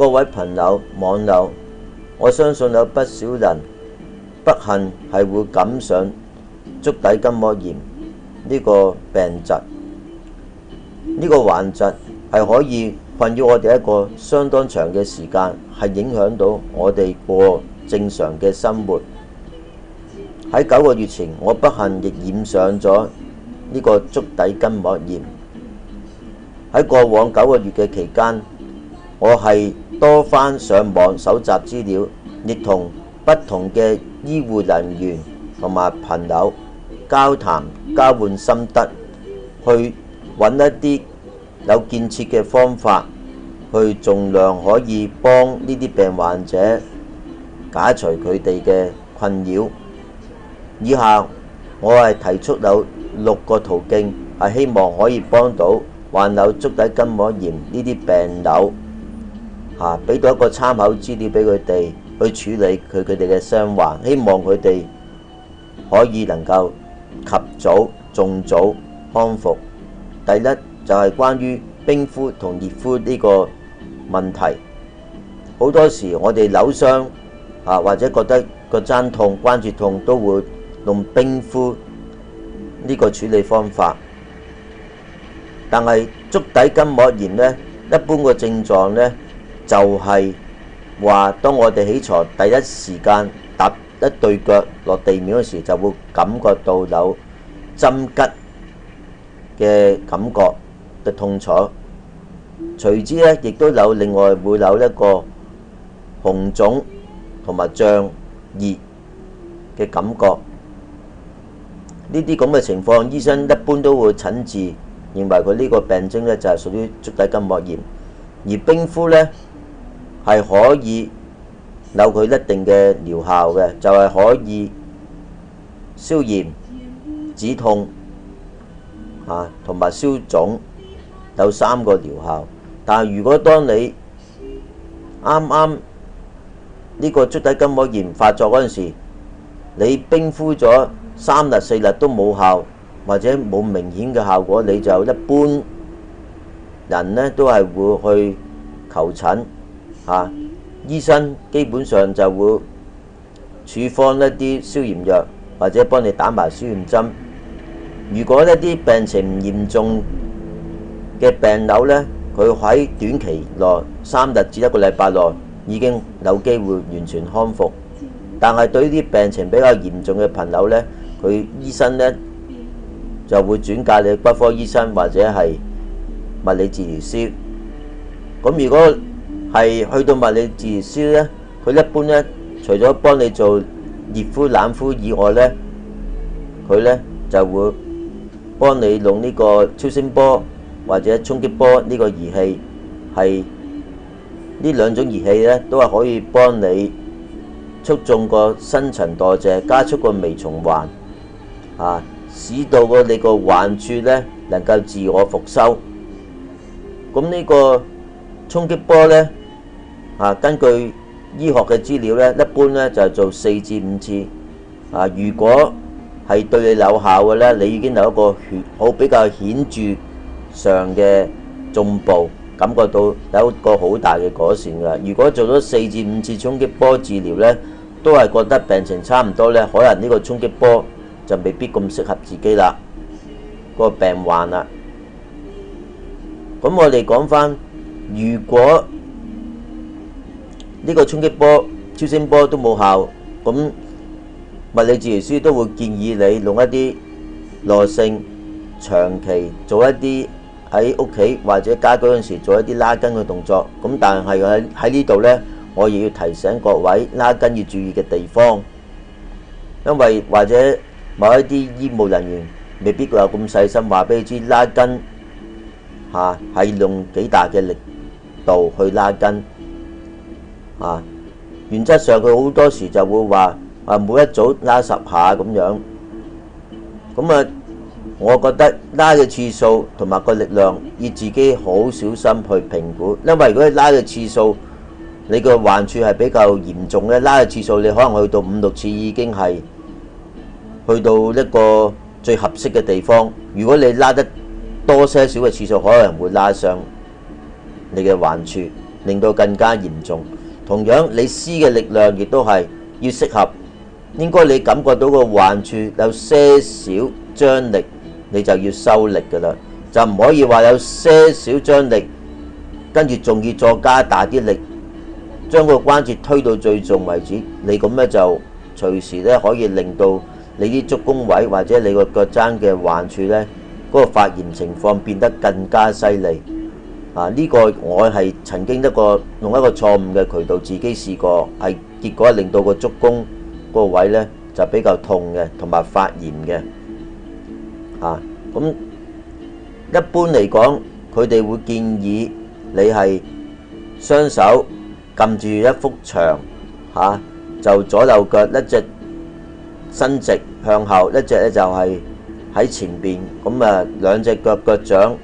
各位朋友、網友，我相信有不少人不幸係會感上足底筋膜炎呢個病疾。呢個患疾係可以困擾我哋一個相當長嘅時間，係影響到我哋過正常嘅生活。喺9個月前，我不幸亦染上咗呢個足底筋膜炎。喺過往9個月嘅期間，我係多番上網搜集資料，亦同不同嘅醫護人員同埋朋友交談交換心得，去揾一啲有建設嘅方法，去盡量可以幫呢啲病患者解除佢哋嘅困擾。以下我係提出有6個途徑，係希望可以幫到患有足底筋膜炎呢啲病友，俾到一個參考資料俾佢哋去處理佢哋嘅傷患，希望佢哋可以能夠及早盡早康復。第一就係關於冰敷同熱敷呢個問題。好多時我哋扭傷或者覺得個踭痛、關節痛，都會用冰敷呢個處理方法。但係足底筋膜炎呢，一般個症狀呢，就係話當我哋起床第一時間踏一對腳落地面嗰時，就會感覺到有針拮嘅感覺嘅痛楚，隨之呢亦都有另外會有一個紅腫同埋脹熱嘅感覺。呢啲咁嘅情況，醫生一般都會診治，認為佢呢個病徵呢就係屬於足底筋膜炎。而冰敷呢係可以有佢一定嘅療效嘅，就係可以消炎、止痛同埋消腫，有3個療效。但係如果當你啱啱呢個足底筋膜炎發作嗰陣時，你冰敷咗3日4日都冇效，或者冇明顯嘅效果，你就一般人呢都係會去求診。醫生基本上就會處方一啲消炎藥，或者幫你打埋消炎針。如果一啲病情唔嚴重嘅病友呢，佢喺短期內3日至1個禮拜內已經有機會完全康復。但係對於啲病情比較嚴重嘅朋友呢，佢醫生呢就會轉介你骨科醫生或者係物理治療師。咁如果係去到物理治療師呢，佢一般呢除咗幫你做熱敷冷敷以外呢，佢呢就會幫你用呢個超聲波或者衝擊波呢個儀器，係呢2種儀器呢都係可以幫你促進個新陳代謝，加速個微循環，使到你個患處呢能夠自我復修。咁呢個衝擊波呢，根據醫學嘅資料呢，一般呢就係做4至5次。如果係對你有效嘅呢，你已經有一個比較顯著上嘅進步，感覺到有一個好大嘅改善㗎。如果做咗4至5次衝擊波治療呢，都係覺得病情差唔多呢，可能呢個衝擊波就未必咁適合自己啦，個病患啦。咁我哋講返，如果呢個衝擊波、超聲波都冇效，咁物理治療師都會建議你用一啲耐性、長期做一啲喺屋企或者家居嗰陣時做一啲拉筋嘅動作。咁但係喺呢度呢，我亦要提醒各位拉筋要注意嘅地方，因為或者某一啲醫務人員未必會有咁細心話俾你知拉筋係用幾大嘅力度去拉筋。原則上佢好多時就會話每一組拉10下咁樣。咁我覺得拉嘅次數同埋個力量要自己好小心去評估，因為如果你拉嘅次數你個患處係比較嚴重咧，拉嘅次數你可能去到5、6次已經係去到一個最合適嘅地方。如果你拉得多些少嘅次數，可能會拉上你嘅患處。令到更加嚴重。同樣你施嘅力量亦都係要適合，應該你感覺到個患處有些少張力，你就要收力㗎啦，就唔可以話有些少張力，跟住仲要再加大啲力，將個關節推到最重為止。你咁咧就隨時咧可以令到你啲足弓位或者你個腳踭嘅患處咧嗰個發炎情況變得更加犀利。呢個我係曾經用一個錯誤嘅渠道自己試過，係結果令到個足弓嗰個位咧就比較痛嘅，同埋發炎嘅。咁一般嚟講，佢哋會建議你係雙手撳住一幅牆，就左右腳一隻伸直向後，一隻咧就係喺前邊，咁兩隻腳腳掌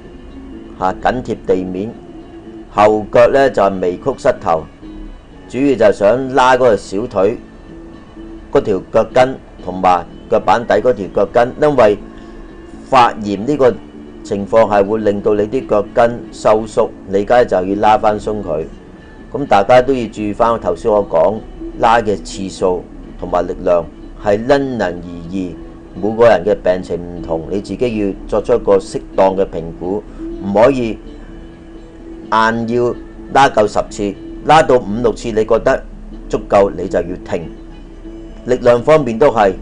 緊貼地面，後腳咧就係微曲膝頭，主要就係想拉嗰個小腿嗰條腳跟同埋腳板底嗰條腳跟，因為發炎呢個情況係會令到你啲腳跟收縮，你而家就要拉翻鬆佢。咁大家都要注意翻頭先我講拉嘅次數同埋力量係因人而異，每個人嘅病情唔同，你自己要作出一個適當嘅評估，唔可以硬要拉夠10次，拉到5、6次你覺得足夠你就要停。力量方面都係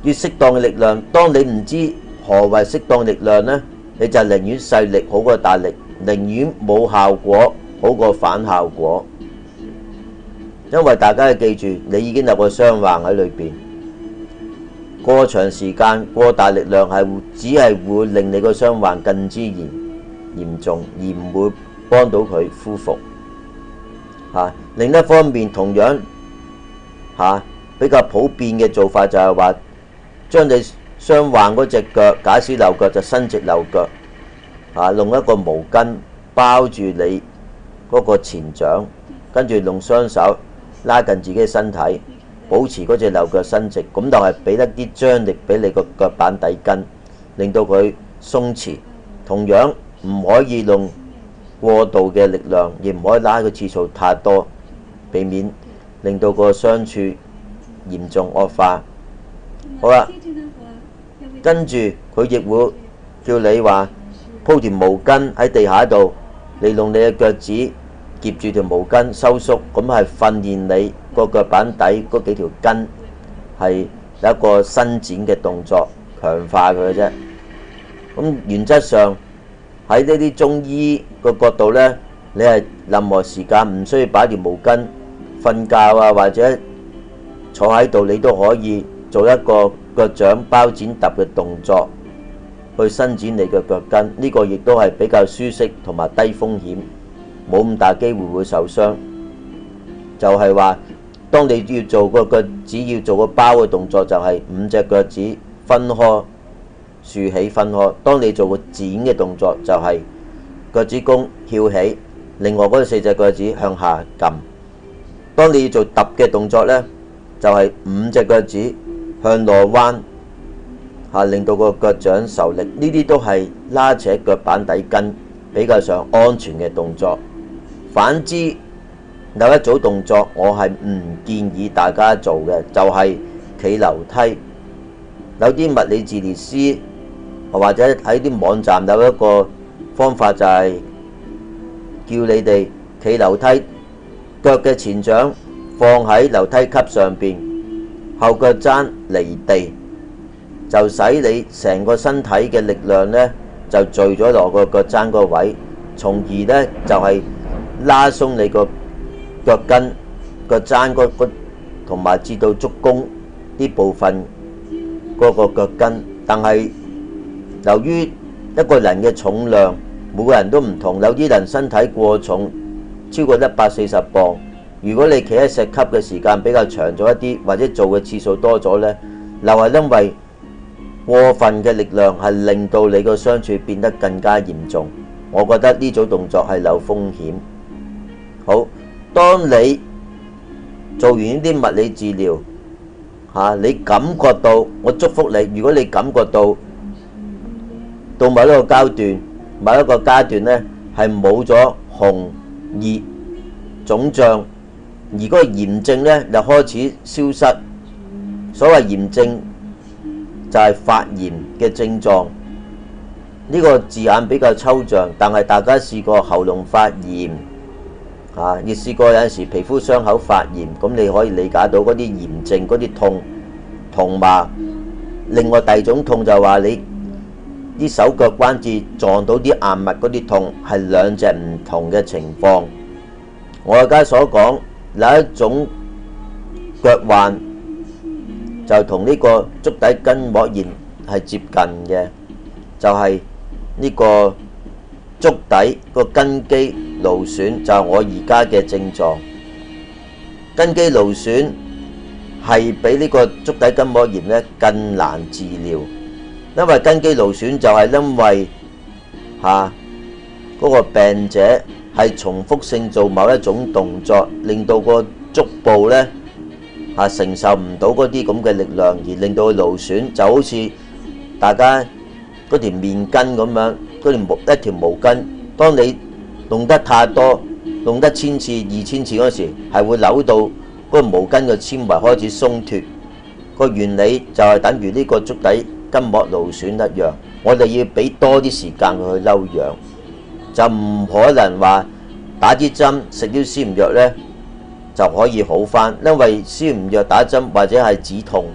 要適當嘅力量，當你唔知何謂適當力量呢，你就寧願細力好過大力，寧願冇效果好過反效果。因為大家要記住，你已經有個傷患喺裏邊，過長時間過大力量只係會令你個傷患更之嚴重，而唔會幫到佢恢復。另一方面，同樣比較普遍嘅做法就係話，將你傷患嗰隻腳，假使扭腳就伸直扭腳，用一個毛巾包住你嗰個前掌，跟住用雙手拉近自己嘅身體，保持嗰隻扭腳伸直，咁就係俾一啲張力俾你個腳板底筋，令到佢鬆弛。同樣唔可以用過度嘅力量，亦唔可以拉嘅次數太多，避免令到個傷處嚴重惡化。好啦，跟住佢亦會叫你話鋪條毛巾喺地下度，你用你嘅腳趾夾住條毛巾收縮，咁係訓練你個腳板底嗰幾條筋係有一個伸展嘅動作，強化佢嘅啫。咁原則上喺呢啲中醫個角度呢，你係任何時間唔需要擺條毛巾，瞓覺或者坐喺度，你都可以做一個腳掌包剪揼嘅動作，去伸展你嘅腳跟。呢個亦都係比較舒適同埋低風險，冇咁大機會會受傷。就係話，當你要做個腳趾要做個包嘅動作，就係5隻腳趾分開豎起分開。當你做個剪嘅動作，就係腳趾公翹起，另外嗰4隻腳趾向下撳。當你要做揼嘅動作呢，就係5隻腳趾向內彎，令到個腳掌受力。呢啲都係拉扯腳板底筋比較上安全嘅動作。反之，有一組動作我係唔建議大家做嘅，就係企樓梯。有啲物理治療師或者喺啲網站有一個方法，就係叫你哋企樓梯，腳嘅前掌放喺樓梯級上邊，後腳踭離地，就使你成個身體嘅力量呢就聚咗落個腳踭個位，從而呢就係拉鬆你個腳跟、腳踭同埋至到足弓呢部分嗰個腳跟。但係由於一個人嘅重量，每個人都唔同，有啲人身體過重，超過140磅，如果你企喺石級嘅時間比較長咗一啲，或者做嘅次數多咗呢，就係因為過分嘅力量係令到你個傷處變得更加嚴重。我覺得呢組動作係有風險。好，當你做完呢啲物理治療，你感覺到，我祝福你，如果你感覺到某一個階段呢係冇咗紅熱腫脹，而嗰個炎症呢就開始消失。所謂炎症就係發炎嘅症狀。呢個字眼比較抽象，但係大家試過喉嚨發炎亦試過有陣時皮膚傷口發炎，咁你可以理解到嗰啲炎症、嗰啲痛，同埋另外第二種痛就係話你啲手腳關節撞到啲硬物嗰啲痛，係兩隻唔同嘅情況。我而家所講有一種腳患就同呢個足底筋膜炎係接近嘅，就係呢個足底個筋肌勞損，就係我而家嘅症狀。筋肌勞損係比呢個足底筋膜炎咧更難治療，因為筋肌勞損就係因為嗰個病者係重複性做某一種動作，令到個足部咧承受唔到嗰啲咁嘅力量，而令到佢勞損，就好似大家嗰條面巾咁樣，一條毛巾，當你弄得太多，弄得1000次、2000次嗰時，係會扭到嗰個毛巾嘅纖維開始鬆脱。個原理就係等於呢個足底筋膜勞損一樣，我哋要俾多啲時間佢去休養，就唔可能話打啲針食啲消炎藥呢就可以好返，因為消炎藥打針或者係止痛，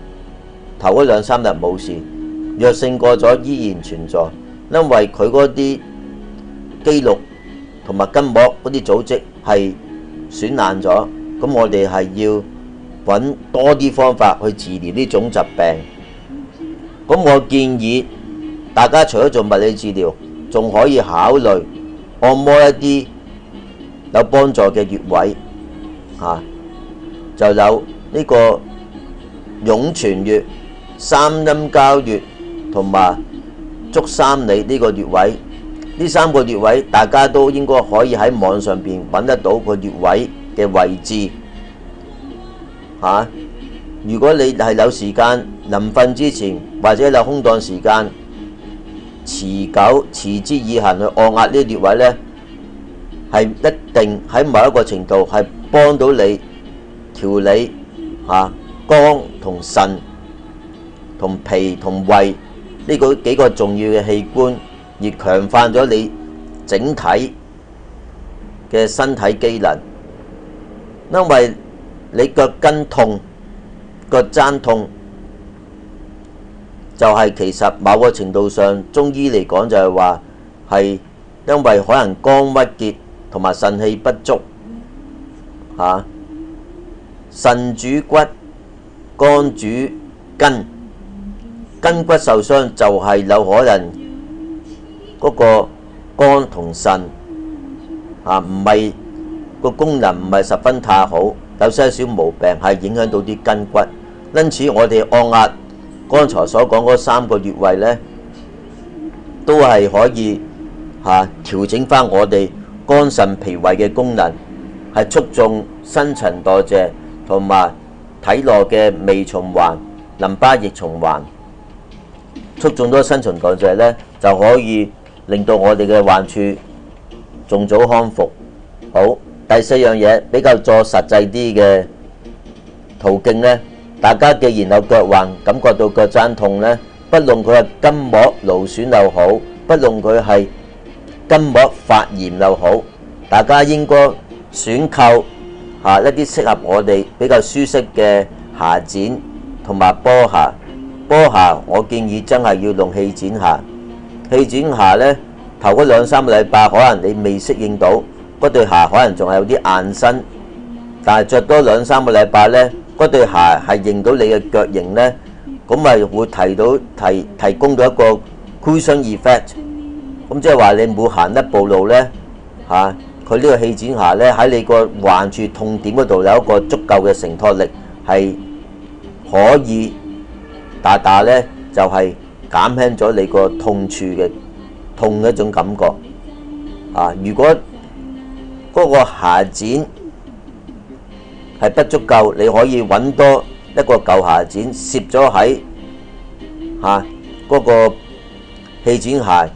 頭嗰2-3日冇事，藥性過咗依然存在，因為佢嗰啲肌肉同埋筋膜嗰啲組織係損爛咗，咁我哋係要揾多啲方法去治療呢種疾病。咁我建議大家除咗做物理治療，仲可以考慮按摩一啲有幫助嘅穴位。就有呢個湧泉穴、三陰交穴同埋足三里呢個穴位。呢3個穴位大家都應該可以喺網上邊揾得到個穴位嘅位置。如果你係有時間，臨瞓之前或者有空檔時間，持之以恆去按壓呢啲穴位呢，係一定喺某一個程度係幫到你調理肝同腎同脾同胃呢幾個重要嘅器官，而強化咗你整體嘅身體機能。因為你腳跟痛、腳踭痛，就係其實某個程度上中醫嚟講就係話係因為可能肝鬱結同埋腎氣不足。腎主骨，肝主筋，筋骨受傷就係有可能嗰個肝同腎唔係個功能唔係十分太好，有些少毛病係影響到啲筋骨。因此我哋按壓剛才所講嗰3個穴位呢，都係可以調整翻我哋肝腎脾胃嘅功能，係促進新陳代謝同埋體內嘅微循環、淋巴液循環，促進咗新陳代謝呢，就可以令到我哋嘅患處盡早康復。好，第4樣嘢比較做實際啲嘅途徑呢，大家既然有腳患，感覺到腳踭痛呢，不論佢係筋膜勞損又好，不論佢係筋膜發炎又好，大家應該選購一啲適合我哋比較舒適嘅鞋墊同埋波鞋。波鞋我建議真係要用氣墊鞋。氣墊鞋呢，頭嗰2-3個禮拜可能你未適應到，嗰對鞋可能仲係有啲硬身，但係着多2-3個禮拜呢，嗰對鞋係認到你嘅腳型呢，咁咪會提供到一個 cushion effect。咁即係話你每行一步路呢，佢呢個氣墊鞋呢，喺你個患處痛點嗰度有一個足夠嘅承托力，係可以大大呢就係減輕咗你個痛處嘅痛嘅一種感覺。如果嗰個鞋墊係不足夠，你可以揾多一個舊鞋墊攝咗喺嗰個氣墊鞋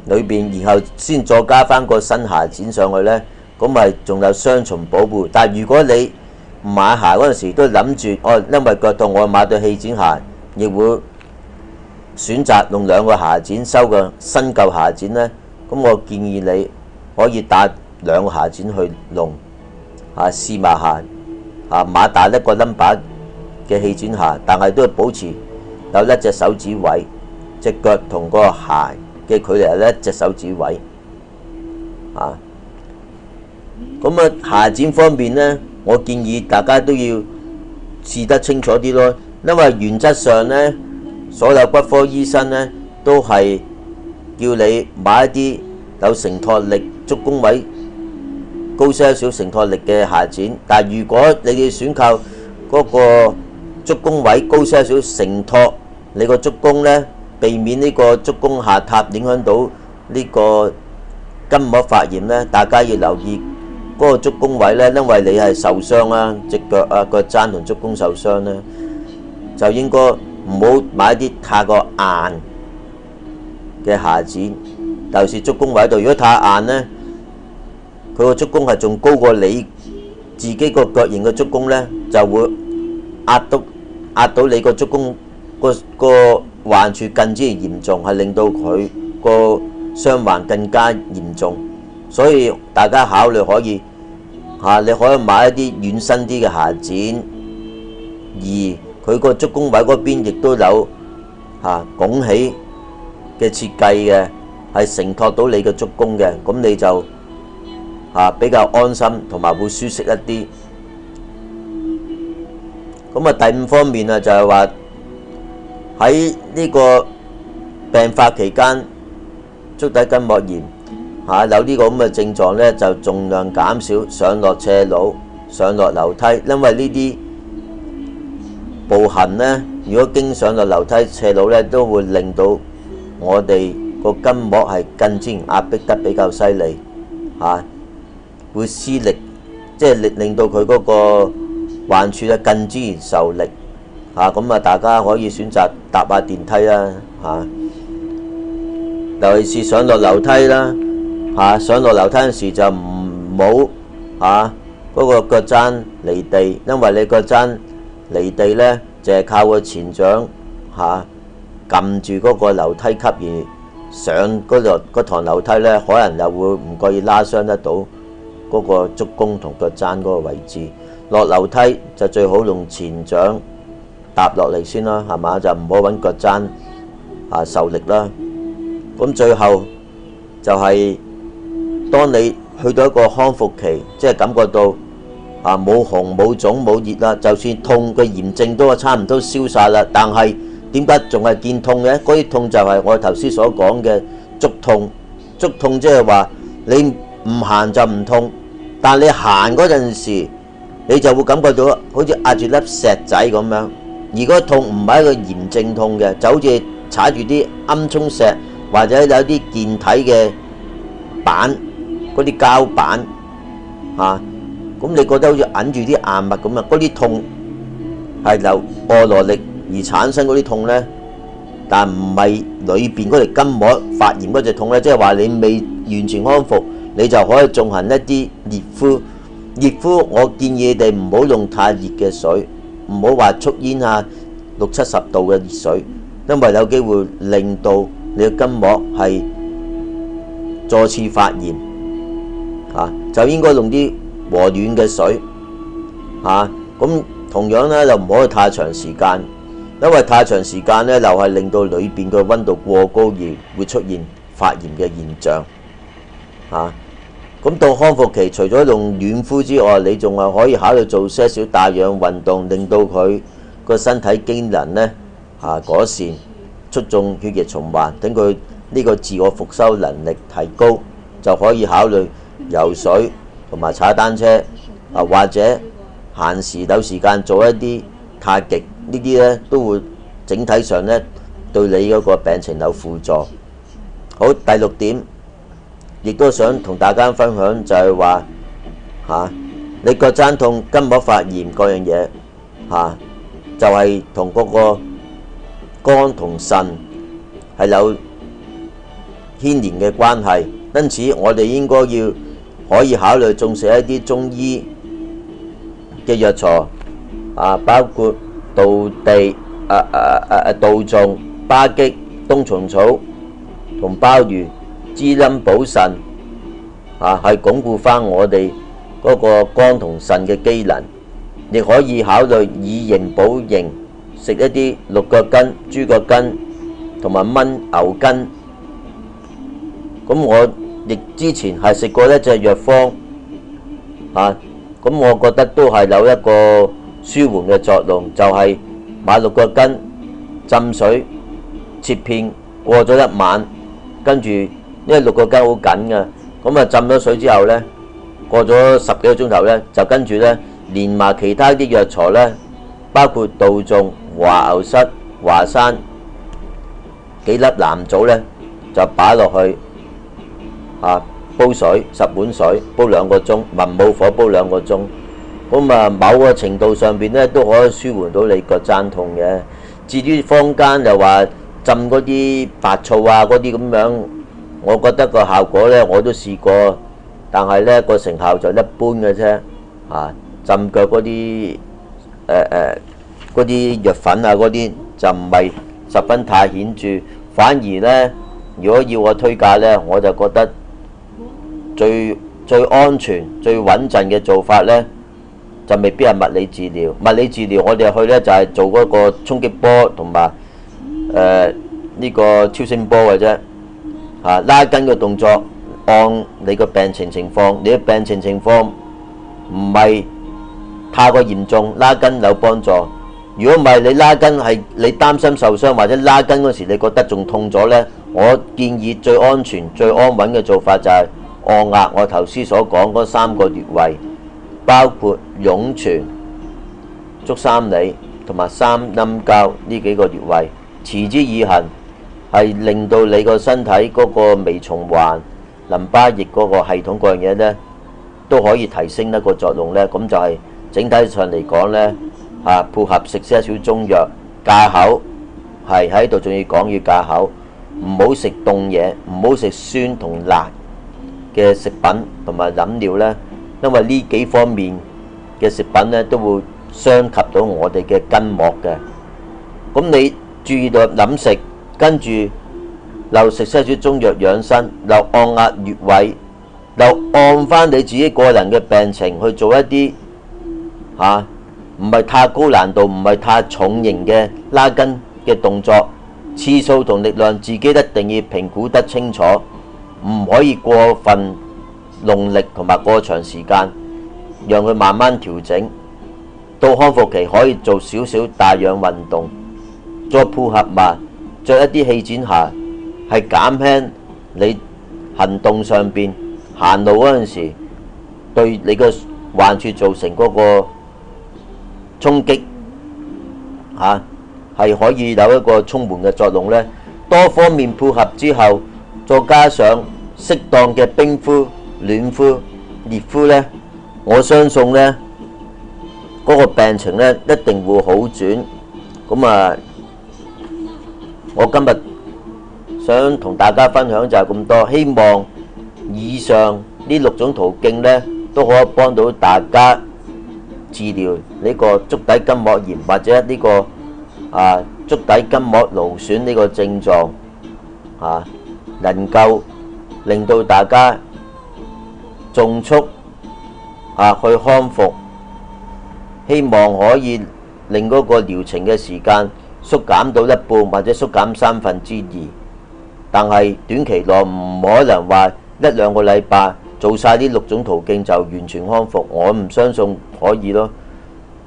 裏邊，然後先再加翻個新鞋墊上去呢，咁咪仲有雙重保護。但係如果你買鞋嗰陣時都諗住，因為腳痛我買對氣墊鞋，亦會選擇用兩個鞋墊收個新舊鞋墊呢。咁我建議你可以帶兩個鞋墊去用試埋鞋買大一個 number 嘅氣墊鞋，但係都要保持有一隻手指位，隻腳同個鞋嘅距離係一隻手指位咁鞋墊方面呢，我建議大家都要試得清楚啲咯，因為原則上呢，所有骨科醫生呢都係叫你買一啲有承托力、足弓位高些少承托力嘅鞋墊。但係如果你哋選購嗰個足弓位高些少承托你個足弓呢，避免呢個足弓下塌影響到呢個筋膜發炎呢，大家要留意嗰個足弓位呢，因為你係受傷啦，隻腳腳踭同足弓受傷呢，就應該唔好買啲太過硬嘅鞋墊，尤其是足弓位度。如果太硬呢，佢個足弓係仲高過你自己個腳型嘅足弓呢，就會壓到你個足弓個患處更之嚴重，係令到佢個傷患更加嚴重。所以大家考慮可以你可以買一啲軟身啲嘅鞋墊，而佢個足弓位嗰邊亦都有拱起嘅設計嘅，係承托到你嘅足弓嘅，咁你就比較安心同埋會舒適一啲。咁第五方面就係話喺呢個病發期間，足底筋膜炎有呢個咁嘅症狀呢，就盡量減少上落斜路、上落樓梯，因為呢啲步行呢，如果經上落樓梯、斜路呢，都會令到我哋個筋膜係更之壓迫得比較犀利會施力，即係令到佢嗰個患處更之受力咁大家可以選擇搭下電梯啦尤其是上落樓梯啦上落樓梯嗰時就唔好嗰個腳踭離地，因為你腳踭離地呢，就係靠個前掌撳住嗰個樓梯級而上嗰堂樓梯呢，可能又會唔覺意拉傷得到嗰個足弓同腳踭嗰個位置。落樓梯就最好用前掌搭落嚟先啦，係嘛？就唔好揾腳踭受力啦。咁最後就係當你去到一個康復期，即係感覺到冇紅冇腫冇熱啦，就算痛嘅炎症都差唔多消晒啦，但係點解仲係見痛嘅？嗰啲痛就係我頭先所講嘅足痛。足痛即係話你唔行就唔痛，但你行嗰陣時，你就會感覺到好似壓住粒石仔咁樣。而嗰個痛唔係一個炎症痛嘅，就好似踩住啲鵪鶉石或者有啲健體嘅板，嗰啲膠板咁你覺得好似揞住啲硬物咁啊？嗰啲痛係由外來力而產生嗰啲痛呢，但唔係裏邊嗰條筋膜發炎嗰隻痛呢。即係話你未完全康復，你就可以進行一啲熱敷。熱敷我建議你哋唔好用太熱嘅水，唔好話速煙60、70度嘅熱水，因為有機會令到你嘅筋膜係再次發炎就應該用啲和暖嘅水咁同樣呢，就唔可以太長時間，因為太長時間呢，又係令到裏邊嘅溫度過高而會出現發炎嘅現象咁到康復期，除咗用暖敷之外，你仲係可以考慮做些少帶氧運動，令到佢個身體機能呢改善，促進血液循環，等佢呢個自我復修能力提高，就可以考慮游水同埋踩單車或者閒時有時間做一啲太極，呢啲呢都會整體上呢對你嗰個病情有輔助。好，第6點。亦都想同大家分享就係話你腳踭痛、筋膜發炎嗰樣嘢就係同嗰個肝同腎係有牽連嘅關係，因此我哋應該要可以考慮種植一啲中醫嘅藥材包括杜地、杜仲、巴戟、冬蟲草同鮑魚，滋陰補腎係鞏固翻我哋嗰個肝同腎嘅機能。亦可以考慮以形補形，食一啲鹿角根、豬腳根同埋燜牛筋。咁我亦之前係食過一隻藥方咁我覺得都係有一個舒緩嘅作用，就係買鹿角根浸水切片，過咗一晚，跟住因為鹿角根好緊嘅，咁浸咗水之後呢，過咗10幾個鐘頭呢，就跟住呢連埋其他啲藥材呢，包括杜仲、華牛膝、華山幾粒藍棗呢，就擺落去煲水10碗水，煲2個鐘，文武火煲2個鐘。咁某個程度上邊呢，都可以舒緩到你腳踭痛嘅。至於坊間又話浸嗰啲白醋嗰啲咁樣，我覺得個效果呢，我都試過，但係呢個成效就一般嘅啫。浸腳嗰啲嗰啲藥粉嗰啲就唔係十分太顯著，反而呢，如果要我推介呢，我就覺得最安全、最穩陣嘅做法呢，就未必係物理治療。物理治療我哋去呢，就係做嗰個衝擊波同埋呢個超聲波嘅啫。拉筋嘅動作按你個病情情況，你嘅病情情況唔係太過嚴重，拉筋有幫助。如果唔係你拉筋係你擔心受傷，或者拉筋嗰時你覺得仲痛咗呢，我建議最安全、最安穩嘅做法就係按壓我頭先所講嗰3個穴位，包括湧泉、足三里同埋三陰交呢幾個穴位，持之以恆，係令到你個身體嗰個微循環、淋巴液嗰個系統嗰樣嘢呢，都可以提升一個作用呢。咁就係整體上嚟講呢，配合食些少中藥，戒口，係喺度仲要講要戒口，唔好食凍嘢，唔好食酸同辣嘅食品同埋飲料呢，因為呢幾方面嘅食品呢，都會傷及到我哋嘅筋膜嘅。咁你注意到飲食，跟住又食些少中藥養生，又按壓穴位，又按翻你自己個人嘅病情去做一啲唔係太高難度、唔係太重型嘅拉筋嘅動作，次數同力量自己一定要評估得清楚，唔可以過分用力同埋過長時間，讓佢慢慢調整。到康復期可以做少少帶氧運動，再配合埋着一啲氣墊鞋，係減輕你行動上邊行路嗰陣時對你個患處造成嗰個衝擊係可以有一個充緩嘅作用呢。多方面配合之後，再加上適當嘅冰敷、暖敷、熱敷呢，我相信呢嗰個病情呢一定會好轉。咁我今日想同大家分享就係咁多，希望以上呢6種途徑呢都可以幫到大家治療呢個足底筋膜炎或者呢個足底筋膜勞損呢個症狀能夠令到大家盡速去康復，希望可以令嗰個療程嘅時間縮減到一半或者縮減2/3，但係短期內唔可能話1-2個禮拜做晒呢6種途徑就完全康復，我唔相信可以咯。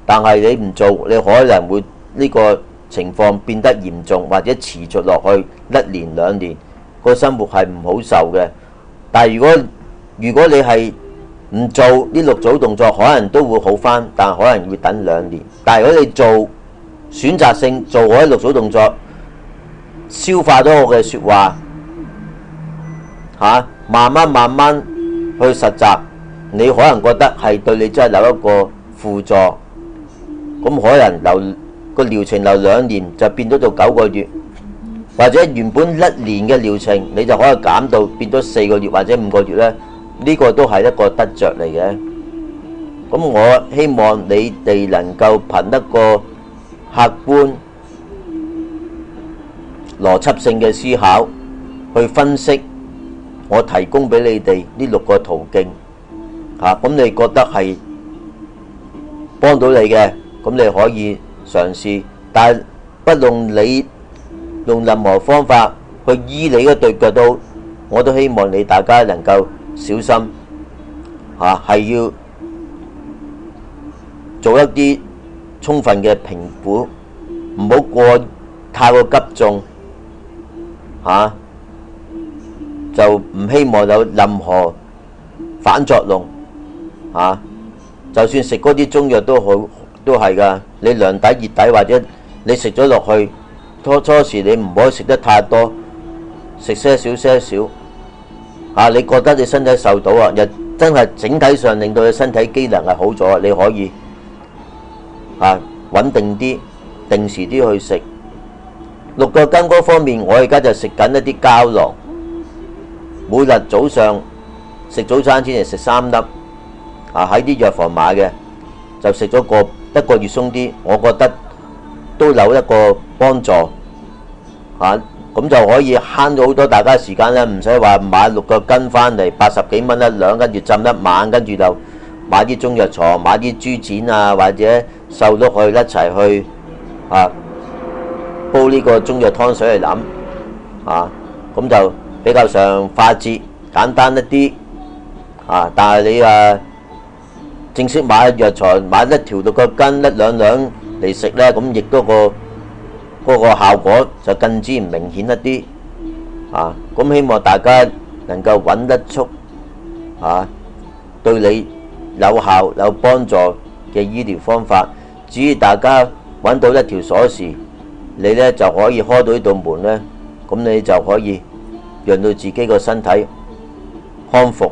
但係你唔做，你可能會呢個情況變得嚴重，或者持續落去1年2年，個生活係唔好受嘅。但係如果你係唔做呢6組動作，可能都會好返，但可能會等2年。但係如果你做選擇性做我呢6組動作，消化咗我嘅説話慢慢去實習，你可能覺得係對你真係有一個輔助，咁可能個療程由2年就變咗到9個月，或者原本1年嘅療程你就可以減到變咗4個月或者5個月呢。呢個都係一個得着嚟嘅。咁我希望你哋能夠憑一個客觀邏輯性嘅思考去分析我提供俾你哋呢6個途徑嚇，咁你覺得係幫到你嘅，咁你可以嘗試，但係不論你用任何方法去醫你嗰對腳都，我都希望你大家能夠小心嚇，係要做一啲充分嘅評估，唔好太過急重嚇，就唔希望有任何反作用嚇。就算食嗰啲中藥都好，都係㗎。你涼底熱底或者你食咗落去，初時你唔可以食得太多，食些少些少嚇。你覺得你身體受到啊，又真係整體上令到你身體機能係好咗，你可以嚇穩定啲，定時啲去食。6個筋嗰方面，我而家就食緊一啲膠囊，每日早上食早餐先嚟食3粒。喺啲藥房買嘅，就食咗一個月鬆啲，我覺得都有一個幫助嚇，咁就可以慳咗好多大家時間咧，唔使話買6個筋翻嚟80幾蚊一兩，跟住浸一晚，跟住就買啲中藥床，買啲豬展啊或者瘦碌去一齊去煲呢個中藥湯水嚟飲咁就比較上快捷簡單一啲但係你正式買藥材買一條6個筋1兩兩嚟食呢，咁亦都嗰個效果就更之唔明顯一啲咁希望大家能夠揾得出對你有效有幫助嘅醫療方法。只要大家揾到一條鎖匙，你呢就可以開到呢道門呢，咁你就可以讓到自己個身體康復。